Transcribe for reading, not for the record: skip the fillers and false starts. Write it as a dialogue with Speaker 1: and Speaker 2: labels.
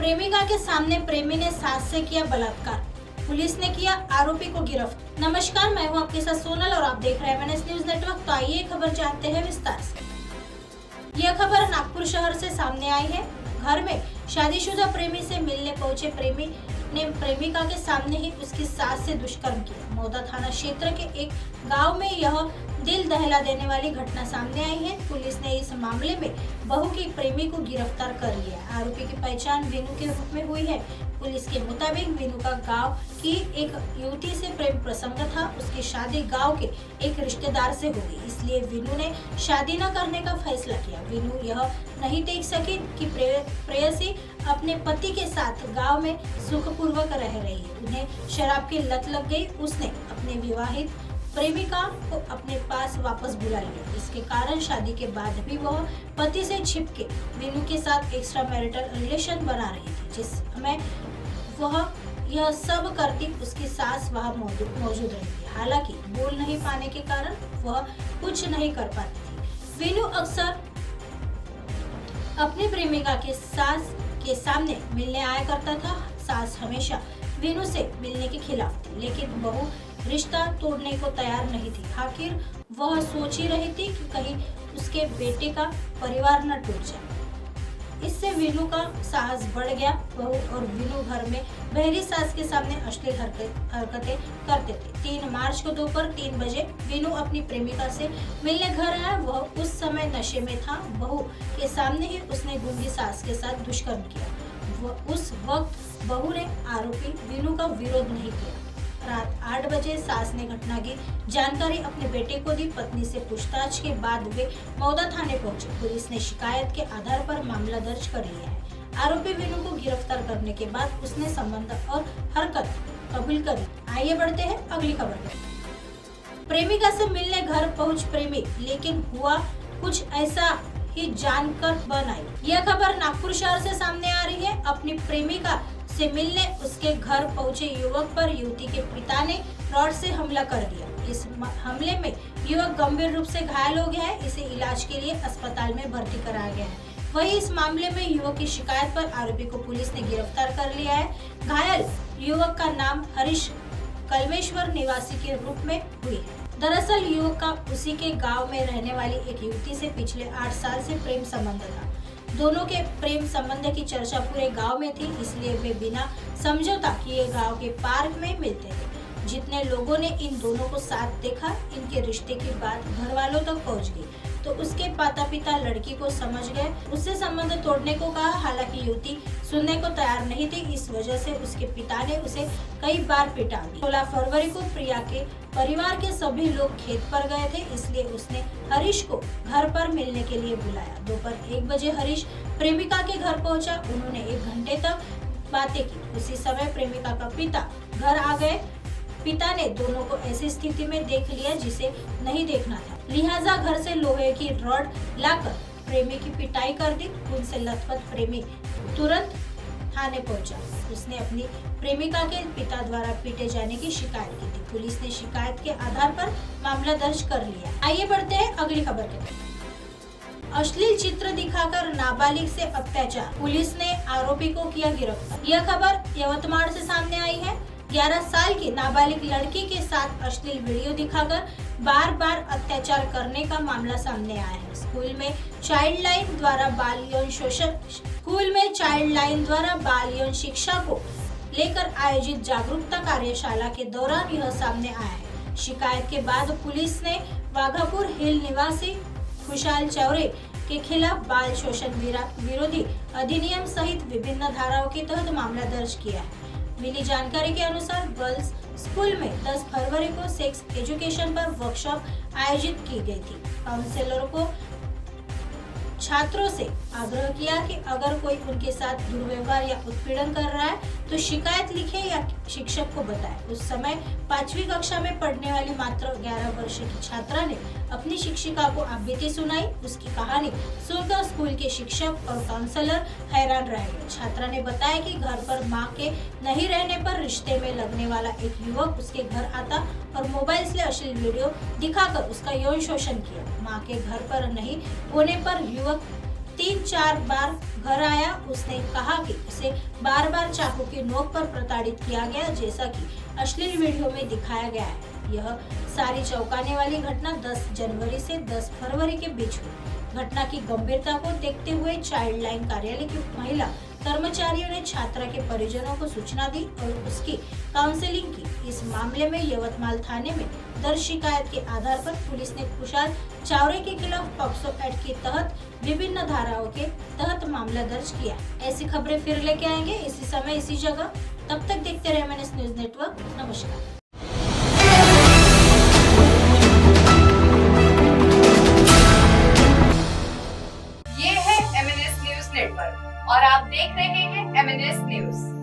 Speaker 1: प्रेमिका के सामने प्रेमी ने सास से किया बलात्कार, पुलिस ने किया आरोपी को गिरफ्तार। नमस्कार, मैं हूं आपके साथ सोनल और आप देख रहे हैं MNS न्यूज नेटवर्क। तो आइए खबर जानते हैं विस्तार से। यह खबर नागपुर शहर से सामने आई है। घर में शादीशुदा प्रेमी से मिलने पहुंचे प्रेमी ने प्रेमिका के सामने ही उसकी सास से दुष्कर्म किया। मौदा थाना क्षेत्र के एक गांव में यह दिल दहला देने वाली घटना सामने आई है। पुलिस ने इस मामले में बहू की प्रेमी को गिरफ्तार कर लिया। आरोपी की पहचान वीनू के रूप में हुई है। पुलिस के मुताबिक वीनू का गांव की एक युवती से प्रेम प्रसंग था। उसकी शादी गांव के एक रिश्तेदार से हो गई, इसलिए वीनू ने शादी न करने का फैसला किया। वीनू यह नहीं देख सकी कि प्रेयसी अपने पति के साथ गांव में सुखपूर्वक रह रही है। उन्हें शराब की लत लग गई। उसने अपने विवाहित प्रेमिका को अपने पास वापस बुला लिया। इसके कारण शादी के बाद भी वह पति से छिपके वीनू के साथ एक्स्ट्रा मैरिटल रिलेशन बना रही थी। जिस समय वह यह सब करती, उसकी सास वहां मौजूद रही थी। हालांकि बोल नहीं पाने के कारण वह कुछ नहीं कर पाती थी। वीनू अक्सर अपनी प्रेमिका के सास के सामने मिलने आया करता था। सास हमेशा वीनू से मिलने के खिलाफ थी, लेकिन बहू रिश्ता तोड़ने को तैयार नहीं थी। आखिर वह सोच ही रही थी कि कहीं उसके बेटे का परिवार न टूट जाए। इससे वीनू का साहस बढ़ गया। बहू और वीनू घर में बहरी सास के सामने अश्लील हरकतें करते थे। 3 मार्च को दोपहर 3 बजे वीनू अपनी प्रेमिका से मिलने घर आया। वह उस समय नशे में था। बहू के सामने ही उसने गूंगी सास के साथ दुष्कर्म किया। उस वक्त बहू ने आरोपी वीनू का विरोध नहीं किया। रात 8 बजे सास ने घटना की जानकारी अपने बेटे को दी। पत्नी से पूछताछ के बाद वे मौदा थाने पहुंचे। पुलिस ने शिकायत के आधार पर मामला दर्ज कर लिया है। आरोपी वीनू को गिरफ्तार करने के बाद उसने संबंध और हरकत कबूल करी। आइए बढ़ते हैं अगली खबर पर। प्रेमिका से मिलने घर पहुंच प्रेमी, लेकिन हुआ कुछ ऐसा ही जानकर बन आई। यह खबर नागपुर शहर से सामने आ रही है। अपनी प्रेमिका से मिलने उसके घर पहुंचे युवक पर युवती के पिता ने रॉड से हमला कर दिया। इस हमले में युवक गंभीर रूप से घायल हो गया है। इसे इलाज के लिए अस्पताल में भर्ती कराया गया है। वहीं इस मामले में युवक की शिकायत पर आरोपी को पुलिस ने गिरफ्तार कर लिया है। घायल युवक का नाम हरीश कलमेश्वर निवासी के रूप में हुई है। दरअसल युवक का उसी के गाँव में रहने वाली एक युवती से पिछले 8 साल से प्रेम संबंध था। दोनों के प्रेम संबंध की चर्चा पूरे गांव में थी, इसलिए वे बिना समझौता किए गांव के पार्क में मिलते थे। जितने लोगों ने इन दोनों को साथ देखा, इनके रिश्ते की बात घर वालों तक पहुंच गई, तो उसके माता पिता लड़की को समझ गए, उससे संबंध तोड़ने को कहा। हालांकि युवती सुनने को तैयार नहीं थी। इस वजह से उसके पिता ने उसे कई बार पिटा दी। 16 फरवरी को प्रिया के परिवार के सभी लोग खेत पर गए थे, इसलिए उसने हरीश को घर पर मिलने के लिए बुलाया। दोपहर 1 बजे हरीश प्रेमिका के घर पहुंचा। उन्होंने 1 घंटे तक बातें की। उसी समय प्रेमिका का पिता घर आ गए। पिता ने दोनों को ऐसी स्थिति में देख लिया जिसे नहीं देखना था, लिहाजा घर से लोहे की रॉड लाकर प्रेमी की पिटाई कर दी। उनसे लथपथ प्रेमी तुरंत थाने पहुंचा। उसने अपनी प्रेमिका के पिता द्वारा पीटे जाने की शिकायत की थी। पुलिस ने शिकायत के आधार पर मामला दर्ज कर लिया। आइए बढ़ते हैं अगली खबर की तरफ। अश्लील चित्र दिखाकर नाबालिग से अत्याचार, पुलिस ने आरोपी को किया गिरफ्तार। यह खबर यवतमाल से सामने आई है। 11 साल की नाबालिग लड़की के साथ अश्लील वीडियो दिखाकर बार बार अत्याचार करने का मामला सामने आया है। स्कूल में चाइल्ड लाइन द्वारा बाल यौन शिक्षा को लेकर आयोजित जागरूकता कार्यशाला के दौरान यह सामने आया है। शिकायत के बाद पुलिस ने वाघापुर हिल निवासी खुशाल चौरे के खिलाफ बाल शोषण विरोधी अधिनियम सहित विभिन्न धाराओं के तहत मामला दर्ज किया है। मिली जानकारी के अनुसार गर्ल्स स्कूल में 10 फरवरी को सेक्स एजुकेशन पर वर्कशॉप आयोजित की गई थी। काउंसलरों को छात्रों से आग्रह किया कि अगर कोई उनके साथ दुर्व्यवहार या उत्पीड़न कर रहा है तो शिकायत लिखे या शिक्षक को बताएं। उस समय 5वीं कक्षा में पढ़ने वाली मात्र 11 वर्ष की छात्रा ने अपनी शिक्षिका को आपबीती सुनाई। उसकी कहानी सुनकर स्कूल के शिक्षक और काउंसलर हैरान रह गए। छात्रा ने बताया कि घर पर मां के नहीं रहने पर रिश्ते में लगने वाला एक युवक उसके घर आता और मोबाइल से अश्लील वीडियो दिखाकर उसका यौन शोषण किया। मां के घर पर नहीं होने पर युवक 3-4 बार घर आया। उसने कहा कि उसे बार बार चाकू की नोक पर प्रताड़ित किया गया, जैसा कि अश्लील वीडियो में दिखाया गया है। यह सारी चौंकाने वाली घटना 10 जनवरी से 10 फरवरी के बीच हुई। घटना की गंभीरता को देखते हुए चाइल्ड लाइन कार्यालय की महिला कर्मचारियों ने छात्रा के परिजनों को सूचना दी और उसकी काउंसलिंग की। इस मामले में यवतमाल थाने में दर्ज शिकायत के आधार पर पुलिस ने खुशाल चावरे के खिलाफ पॉक्सो एक्ट के तहत विभिन्न धाराओं के तहत मामला दर्ज किया। ऐसी खबरें फिर लेके आएंगे इसी समय इसी जगह। तब तक देखते रहे MNS न्यूज नेटवर्क। नमस्कार।
Speaker 2: ये है MNS न्यूज नेटवर्क और आप देख रहे हैं MNS न्यूज।